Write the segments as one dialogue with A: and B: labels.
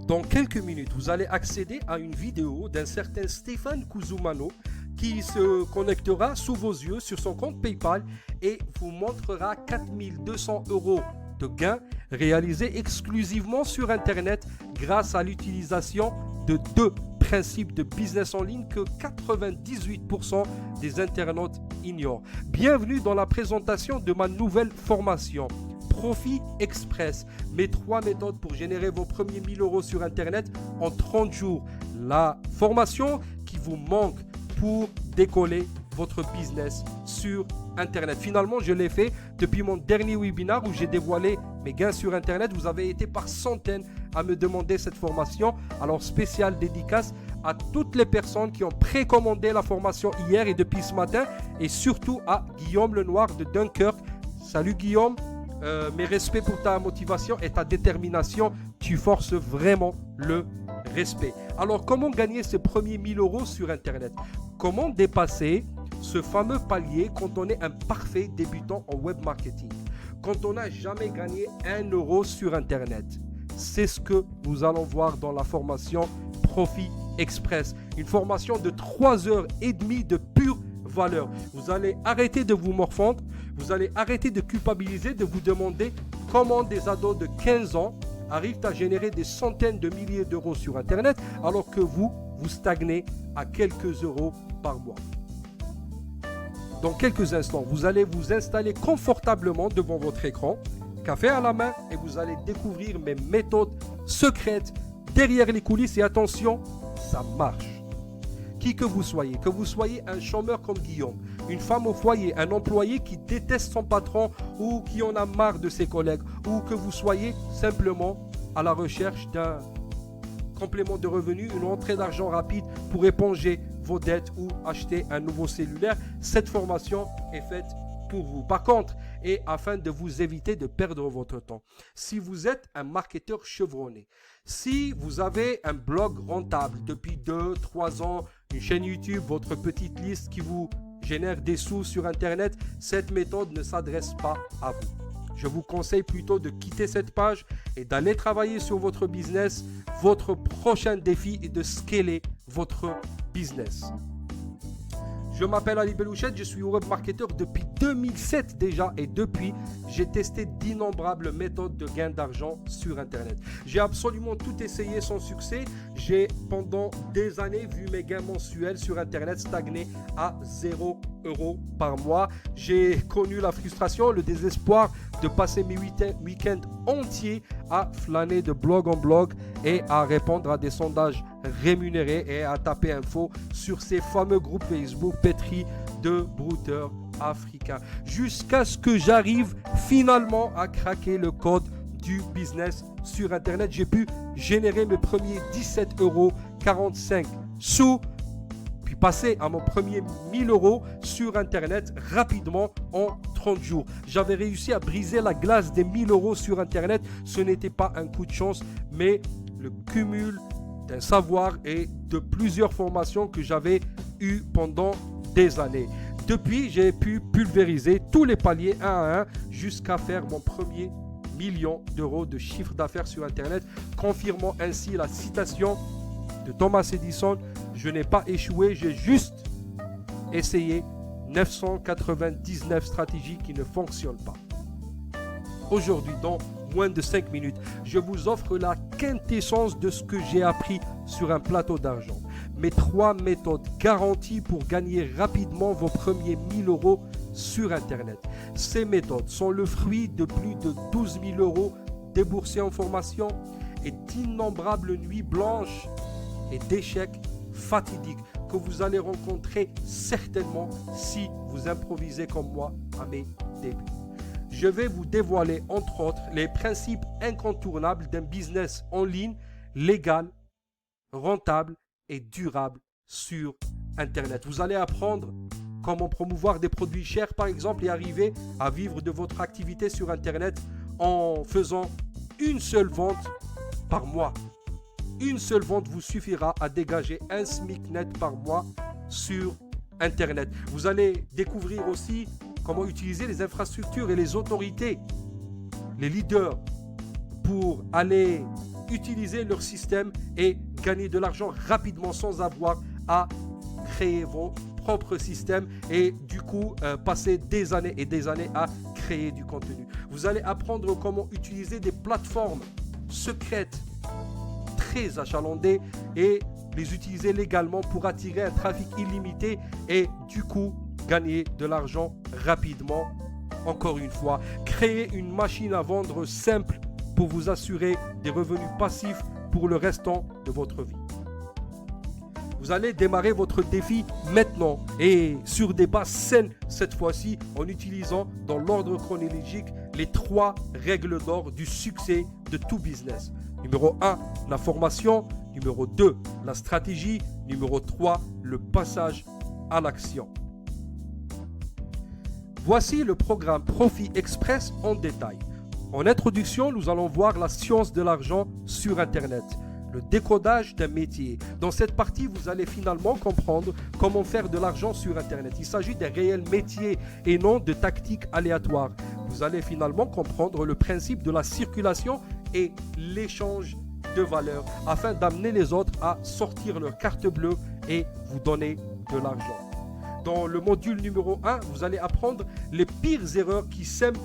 A: Dans quelques minutes, vous allez accéder à une vidéo d'un certain Stéphane Kuzumano qui se connectera sous vos yeux sur son compte PayPal et vous montrera 4200 € de gains réalisés exclusivement sur Internet grâce à l'utilisation de deux principes de business en ligne que 98% des internautes ignorent. Bienvenue dans la présentation de ma nouvelle formation. Profit Express, mes 3 méthodes pour générer vos premiers 1000 € sur Internet en 30 jours. La formation qui vous manque pour décoller votre business sur Internet. Finalement, je l'ai fait depuis mon dernier webinaire où j'ai dévoilé mes gains sur Internet. Vous avez été par centaines à me demander cette formation. Alors, spéciale dédicace à toutes les personnes qui ont précommandé la formation hier et depuis ce matin. Et surtout à Guillaume Lenoir de Dunkerque. Salut Guillaume. Mes respects pour ta motivation et ta détermination. Tu forces vraiment le respect. Alors, comment gagner ces premiers 1000 € sur Internet? Comment dépasser ce fameux palier quand on est un parfait débutant en web marketing? Quand on n'a jamais gagné 1 € sur Internet? C'est ce que nous allons voir dans la formation Profit Express. Une formation de 3h30 de pure valeur. Vous allez arrêter de vous morfondre. Vous allez arrêter de culpabiliser, de vous demander comment des ados de 15 ans arrivent à générer des centaines de milliers d'euros sur Internet alors que vous stagnez à quelques euros par mois. Dans quelques instants, vous allez vous installer confortablement devant votre écran, café à la main, et vous allez découvrir mes méthodes secrètes derrière les coulisses. Et attention, ça marche. Qui que vous soyez un chômeur comme Guillaume, une femme au foyer, un employé qui déteste son patron ou qui en a marre de ses collègues, ou que vous soyez simplement à la recherche d'un complément de revenus, une entrée d'argent rapide pour éponger vos dettes ou acheter un nouveau cellulaire, cette formation est faite pour vous. Par contre, et afin de vous éviter de perdre votre temps, si vous êtes un marketeur chevronné, si vous avez un blog rentable depuis 2-3 ans, une chaîne YouTube, votre petite liste qui vous génère des sous sur Internet, cette méthode ne s'adresse pas à vous. Je vous conseille plutôt de quitter cette page et d'aller travailler sur votre business. Votre prochain défi est de scaler votre business. Je m'appelle Ali Belouchette, je suis web marketeur depuis 2007 déjà et depuis, j'ai testé d'innombrables méthodes de gain d'argent sur Internet. J'ai absolument tout essayé sans succès. J'ai pendant des années vu mes gains mensuels sur Internet stagner à 0 € par mois. J'ai connu la frustration, le désespoir de passer mes week-ends entiers à flâner de blog en blog et à répondre à des sondages rémunérés et à taper info sur ces fameux groupes Facebook pétris de brouteurs africains. Jusqu'à ce que j'arrive finalement à craquer le code du business sur Internet. J'ai pu générer mes premiers 17,45 €, puis passer à mon premier 1000 € sur Internet rapidement en 30 jours. J'avais réussi à briser la glace des 1000 € sur Internet. Ce n'était pas un coup de chance, mais le cumul d'un savoir et de plusieurs formations que j'avais eues pendant des années. Depuis, j'ai pu pulvériser tous les paliers un à un jusqu'à faire mon premier 1 000 000 € de chiffre d'affaires sur Internet, confirmant ainsi la citation de Thomas Edison: je n'ai pas échoué, j'ai juste essayé 999 stratégies qui ne fonctionnent pas. Aujourd'hui, dans moins de 5 minutes, je vous offre la quintessence de ce que j'ai appris sur un plateau d'argent. Mes 3 méthodes garanties pour gagner rapidement vos premiers 1000 € sur Internet. Ces méthodes sont le fruit de plus de 12 000 € déboursés en formation et d'innombrables nuits blanches et d'échecs fatidiques que vous allez rencontrer certainement si vous improvisez comme moi à mes débuts. Je vais vous dévoiler entre autres les principes incontournables d'un business en ligne légal, rentable et durable sur Internet. Vous allez apprendre comment promouvoir des produits chers par exemple et arriver à vivre de votre activité sur Internet en faisant une seule vente par mois. Une seule vente vous suffira à dégager un SMIC net par mois sur Internet. Vous allez découvrir aussi comment utiliser les infrastructures et les autorités, les leaders, pour aller utiliser leur système et gagner de l'argent rapidement sans avoir à créer vos propres systèmes et du coup passer des années et des années à créer du contenu. Vous allez apprendre comment utiliser des plateformes secrètes très achalandées et les utiliser légalement pour attirer un trafic illimité et du coup gagner de l'argent rapidement. Encore une fois, créer une machine à vendre simple pour vous assurer des revenus passifs pour le restant de votre vie. Vous allez démarrer votre défi maintenant et sur des bases saines cette fois-ci en utilisant dans l'ordre chronologique les 3 règles d'or du succès de tout business. Numéro 1, la formation. Numéro 2, la stratégie. Numéro 3, le passage à l'action. Voici le programme Profit Express en détail. En introduction, nous allons voir la science de l'argent sur Internet, le décodage d'un métier. Dans cette partie, vous allez finalement comprendre comment faire de l'argent sur Internet. Il s'agit d'un réel métier et non de tactiques aléatoires. Vous allez finalement comprendre le principe de la circulation et l'échange de valeur afin d'amener les autres à sortir leur carte bleue et vous donner de l'argent. Dans le module numéro 1, vous allez apprendre les pires erreurs qui sèment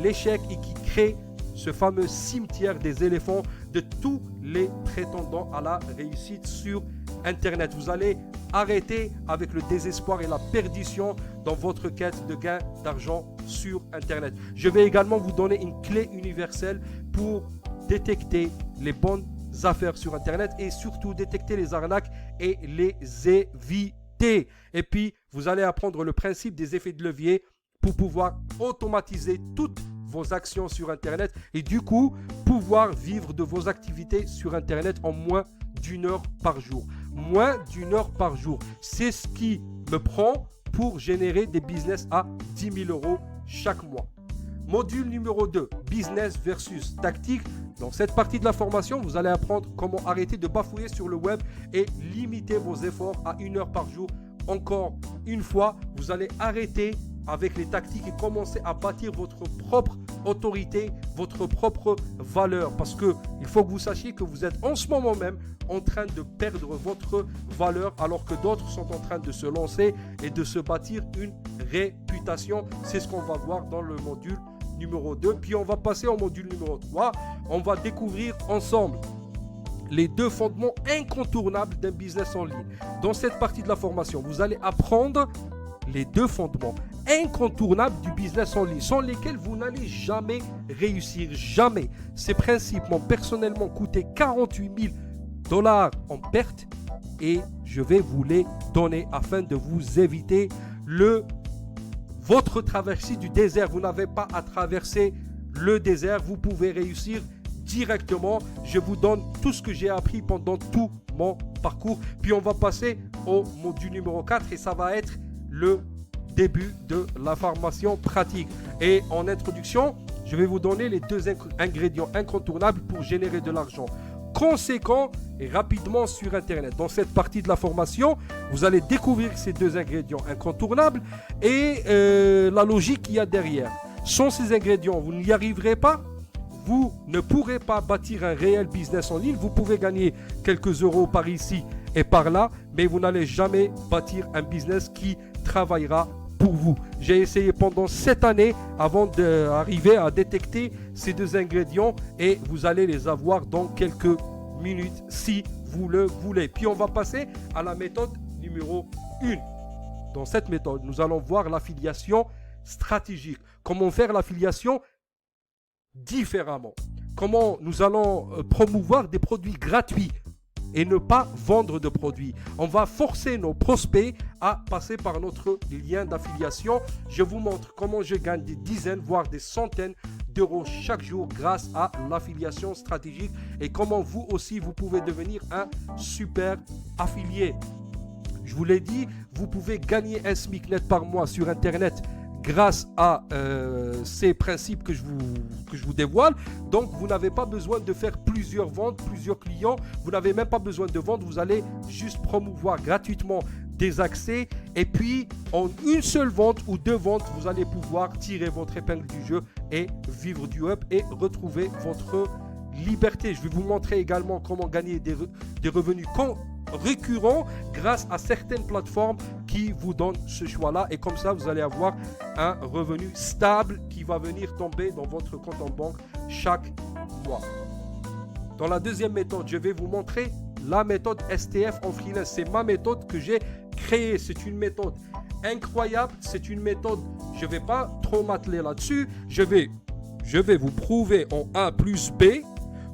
A: l'échec et qui créent ce fameux cimetière des éléphants de tous les prétendants à la réussite sur Internet. Vous allez arrêter avec le désespoir et la perdition dans votre quête de gain d'argent sur Internet. Je vais également vous donner une clé universelle pour détecter les bonnes affaires sur Internet et surtout détecter les arnaques et les éviter. Et puis, vous allez apprendre le principe des effets de levier pour pouvoir automatiser toutes vos actions sur Internet et du coup, pouvoir vivre de vos activités sur Internet en moins d'1 heure par jour. Moins d'1 heure par jour. C'est ce qui me prend pour générer des business à 10 000 euros chaque mois. Module numéro 2, business versus tactique. Dans cette partie de la formation, vous allez apprendre comment arrêter de bafouiller sur le web et limiter vos efforts à 1 heure par jour. Encore une fois, vous allez arrêter avec les tactiques et commencer à bâtir votre propre autorité, votre propre valeur. Parce qu'il faut que vous sachiez que vous êtes en ce moment même en train de perdre votre valeur alors que d'autres sont en train de se lancer et de se bâtir une réputation. C'est ce qu'on va voir dans le module numéro 2. Puis on va passer au module numéro 3. On va découvrir ensemble les 2 fondements incontournables d'un business en ligne. Dans cette partie de la formation, vous allez apprendre les 2 fondements incontournables du business en ligne, sans lesquels vous n'allez jamais réussir, jamais. Ces principes m'ont personnellement coûté 48 000 $ en perte et je vais vous les donner afin de vous éviter votre traversée du désert. Vous n'avez pas à traverser le désert, vous pouvez réussir directement. Je vous donne tout ce que j'ai appris pendant tout mon parcours. Puis on va passer au module numéro 4 et ça va être le début de la formation pratique. Et en introduction, je vais vous donner les 2 ingrédients incontournables pour générer de l'argent conséquent et rapidement sur Internet. Dans cette partie de la formation, vous allez découvrir ces 2 ingrédients incontournables et la logique qu'il y a derrière. Sans ces ingrédients, vous n'y arriverez pas. Vous ne pourrez pas bâtir un réel business en ligne. Vous pouvez gagner quelques euros par ici et par là, mais vous n'allez jamais bâtir un business qui travaillera pour vous. J'ai essayé pendant 7 années avant d'arriver à détecter ces 2 ingrédients et vous allez les avoir dans quelques minutes si vous le voulez. Puis on va passer à la méthode numéro 1. Dans cette méthode, nous allons voir l'affiliation stratégique. Comment faire l'affiliation différemment. Comment nous allons promouvoir des produits gratuits et ne pas vendre de produits. On va forcer nos prospects à passer par notre lien d'affiliation. Je vous montre comment je gagne des dizaines, voire des centaines d'euros chaque jour grâce à l'affiliation stratégique et comment vous aussi, vous pouvez devenir un super affilié. Je vous l'ai dit, vous pouvez gagner un SMIC net par mois sur Internet grâce à ces principes que je vous dévoile. Donc, vous n'avez pas besoin de faire plusieurs ventes, plusieurs clients. Vous n'avez même pas besoin de vendre. Vous allez juste promouvoir gratuitement des accès. Et puis, en une seule vente ou 2 ventes, vous allez pouvoir tirer votre épingle du jeu et vivre du web et retrouver votre liberté. Je vais vous montrer également comment gagner des revenus récurrents grâce à certaines plateformes qui vous donnent ce choix-là. Et comme ça, vous allez avoir un revenu stable qui va venir tomber dans votre compte en banque chaque mois. Dans la deuxième méthode, je vais vous montrer la méthode STF en freelance. C'est ma méthode que j'ai créée. C'est une méthode incroyable. C'est une méthode, je ne vais pas trop m'atteler là-dessus. Je vais vous prouver en A plus B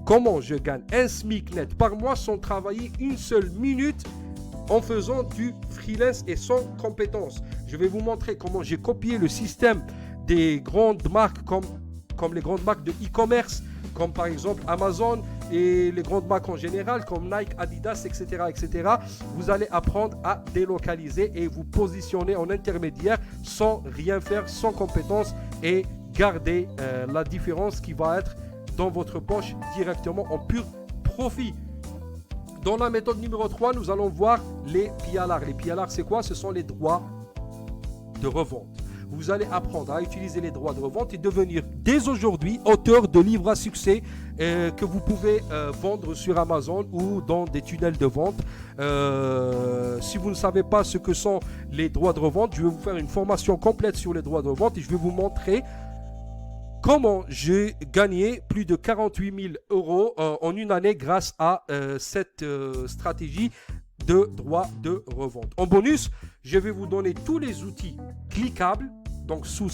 A: comment je gagne un SMIC net par mois sans travailler une seule minute en faisant du freelance et sans compétences. Je vais vous montrer comment j'ai copié le système des grandes marques comme les grandes marques de e-commerce, comme par exemple Amazon et les grandes marques en général comme Nike, Adidas, etc., etc. Vous allez apprendre à délocaliser et vous positionner en intermédiaire sans rien faire, sans compétences et garder la différence qui va être dans votre poche directement en pur profit. Dans la méthode numéro 3, nous allons voir les PLR. Les PLR, c'est quoi? Ce sont les droits de revente. Vous allez apprendre à utiliser les droits de revente et devenir dès aujourd'hui auteur de livres à succès que vous pouvez vendre sur Amazon ou dans des tunnels de vente. Si vous ne savez pas ce que sont les droits de revente, je vais vous faire une formation complète sur les droits de revente et je vais vous montrer comment j'ai gagné plus de 48 000 euros en une année grâce à cette stratégie de droits de revente. En bonus, je vais vous donner tous les outils cliquables donc sous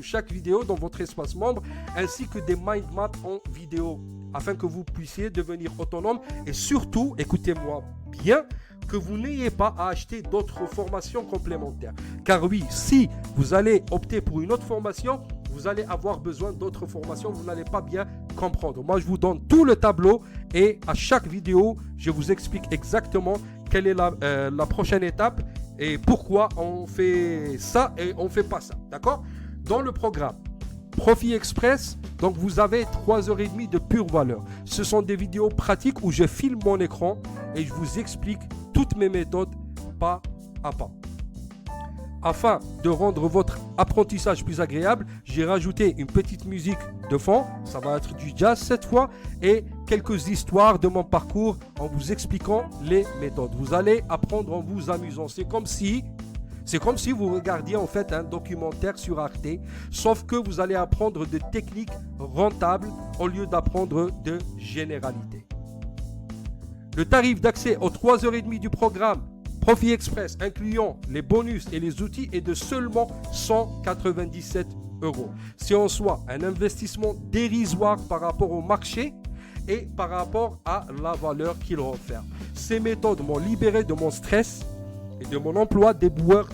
A: chaque vidéo dans votre espace membre, ainsi que des mind maps en vidéo afin que vous puissiez devenir autonome et surtout, écoutez-moi bien, que vous n'ayez pas à acheter d'autres formations complémentaires. Car oui, si vous allez opter pour une autre formation, vous allez avoir besoin d'autres formations, vous n'allez pas bien comprendre. Moi, je vous donne tout le tableau et à chaque vidéo, je vous explique exactement quelle est la prochaine étape et pourquoi on fait ça et on ne fait pas ça. D'accord? Dans le programme Profit Express, donc vous avez 3h30 de pure valeur. Ce sont des vidéos pratiques où je filme mon écran et je vous explique toutes mes méthodes pas à pas. Afin de rendre votre apprentissage plus agréable, j'ai rajouté une petite musique de fond, ça va être du jazz cette fois, et quelques histoires de mon parcours en vous expliquant les méthodes. Vous allez apprendre en vous amusant. C'est comme si vous regardiez en fait un documentaire sur Arte, sauf que vous allez apprendre des techniques rentables au lieu d'apprendre de généralités. Le tarif d'accès aux 3h30 du programme Profit Express, incluant les bonus et les outils, est de seulement 197 euros. C'est en soi un investissement dérisoire par rapport au marché et par rapport à la valeur qu'il renferme. Ces méthodes m'ont libéré de mon stress et de mon emploi d'éboueur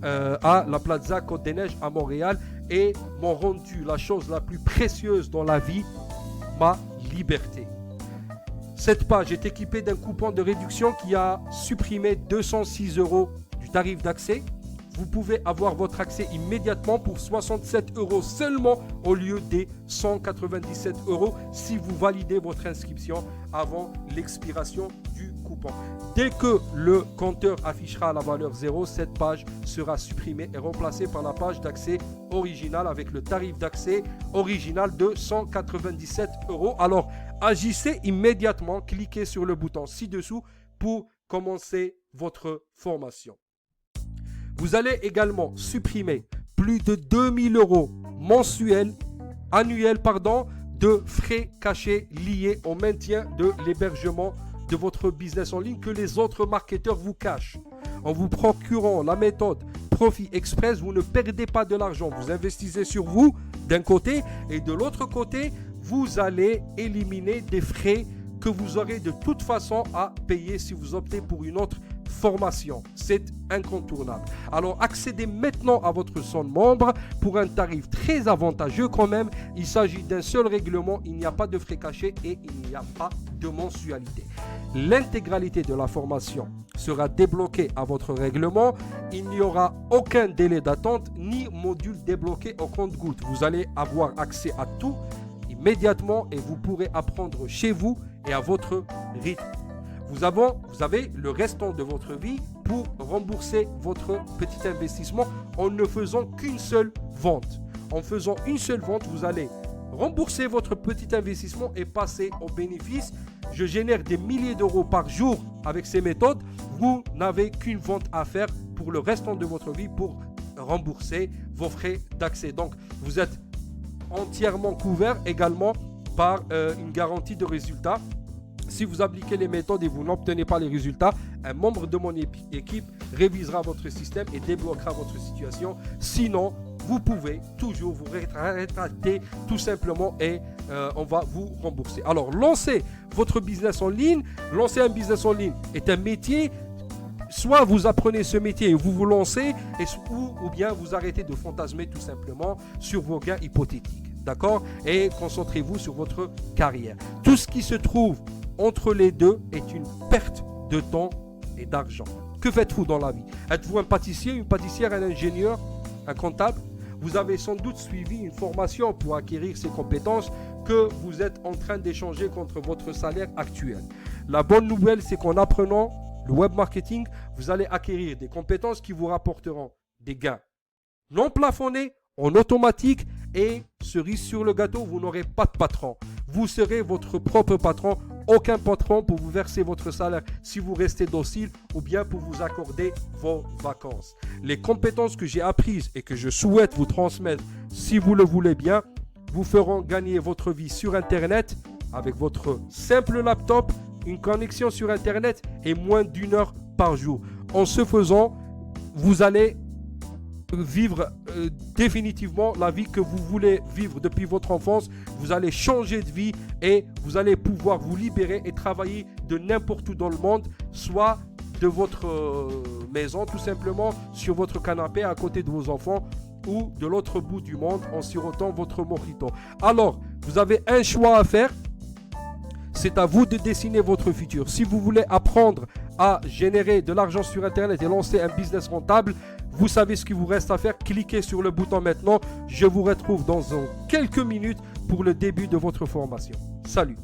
A: à la Plaza Côte des Neiges à Montréal et m'ont rendu la chose la plus précieuse dans la vie, ma liberté. Cette page est équipée d'un coupon de réduction qui a supprimé 206 euros du tarif d'accès. Vous pouvez avoir votre accès immédiatement pour 67 euros seulement au lieu des 197 euros si vous validez votre inscription avant l'expiration du coupon. Dès que le compteur affichera la valeur 0, cette page sera supprimée et remplacée par la page d'accès originale avec le tarif d'accès original de 197 euros. Alors, agissez immédiatement, cliquez sur le bouton ci-dessous pour commencer votre formation. Vous allez également supprimer plus de 2000 euros annuels de frais cachés liés au maintien de l'hébergement de votre business en ligne que les autres marketeurs vous cachent. En vous procurant la méthode Profit Express, vous ne perdez pas de l'argent. Vous investissez sur vous d'un côté et de l'autre côté, vous allez éliminer des frais que vous aurez de toute façon à payer si vous optez pour une autre formation. C'est incontournable. Alors accédez maintenant à votre son membre pour un tarif très avantageux quand même. Il s'agit d'un seul règlement, il n'y a pas de frais cachés et il n'y a pas de mensualité. L'intégralité de la formation sera débloquée à votre règlement. Il n'y aura aucun délai d'attente ni module débloqué au compte-gouttes. Vous allez avoir accès à tout immédiatement et vous pourrez apprendre chez vous et à votre rythme. Vous avez le restant de votre vie pour rembourser votre petit investissement en ne faisant qu'une seule vente. En faisant une seule vente, vous allez remboursez votre petit investissement et passez au bénéfice. Je génère des milliers d'euros par jour avec ces méthodes. Vous n'avez qu'une vente à faire pour le restant de votre vie pour rembourser vos frais d'accès. Donc, vous êtes entièrement couvert également par une garantie de résultat. Si vous appliquez les méthodes et vous n'obtenez pas les résultats, un membre de mon équipe révisera votre système et débloquera votre situation. Sinon, vous pouvez toujours vous rétracter tout simplement et on va vous rembourser. Alors, lancez votre business en ligne. Lancer un business en ligne est un métier. Soit vous apprenez ce métier et vous vous lancez, ou bien vous arrêtez de fantasmer tout simplement sur vos gains hypothétiques. D'accord? Et concentrez-vous sur votre carrière. Tout ce qui se trouve entre les deux est une perte de temps et d'argent. Que faites-vous dans la vie? Êtes-vous un pâtissier, une pâtissière, un ingénieur, un comptable? Vous avez sans doute suivi une formation pour acquérir ces compétences que vous êtes en train d'échanger contre votre salaire actuel. La bonne nouvelle, c'est qu'en apprenant le web marketing, vous allez acquérir des compétences qui vous rapporteront des gains non plafonnés, en automatique, et cerise sur le gâteau, vous n'aurez pas de patron. Vous serez votre propre patron, aucun patron pour vous verser votre salaire si vous restez docile ou bien pour vous accorder vos vacances. Les compétences que j'ai apprises et que je souhaite vous transmettre, si vous le voulez bien, vous feront gagner votre vie sur Internet avec votre simple laptop, une connexion sur Internet et moins d'1 heure par jour. En ce faisant, vous allez vivre définitivement la vie que vous voulez vivre depuis votre enfance. Vous allez changer de vie et vous allez pouvoir vous libérer et travailler de n'importe où dans le monde, soit de votre maison tout simplement, sur votre canapé à côté de vos enfants, ou de l'autre bout du monde en sirotant votre mojito. Alors, vous avez un choix à faire. C'est à vous de dessiner votre futur. Si vous voulez apprendre à générer de l'argent sur Internet et lancer un business rentable, vous savez ce qu'il vous reste à faire. Cliquez sur le bouton maintenant. Je vous retrouve dans quelques minutes pour le début de votre formation. Salut!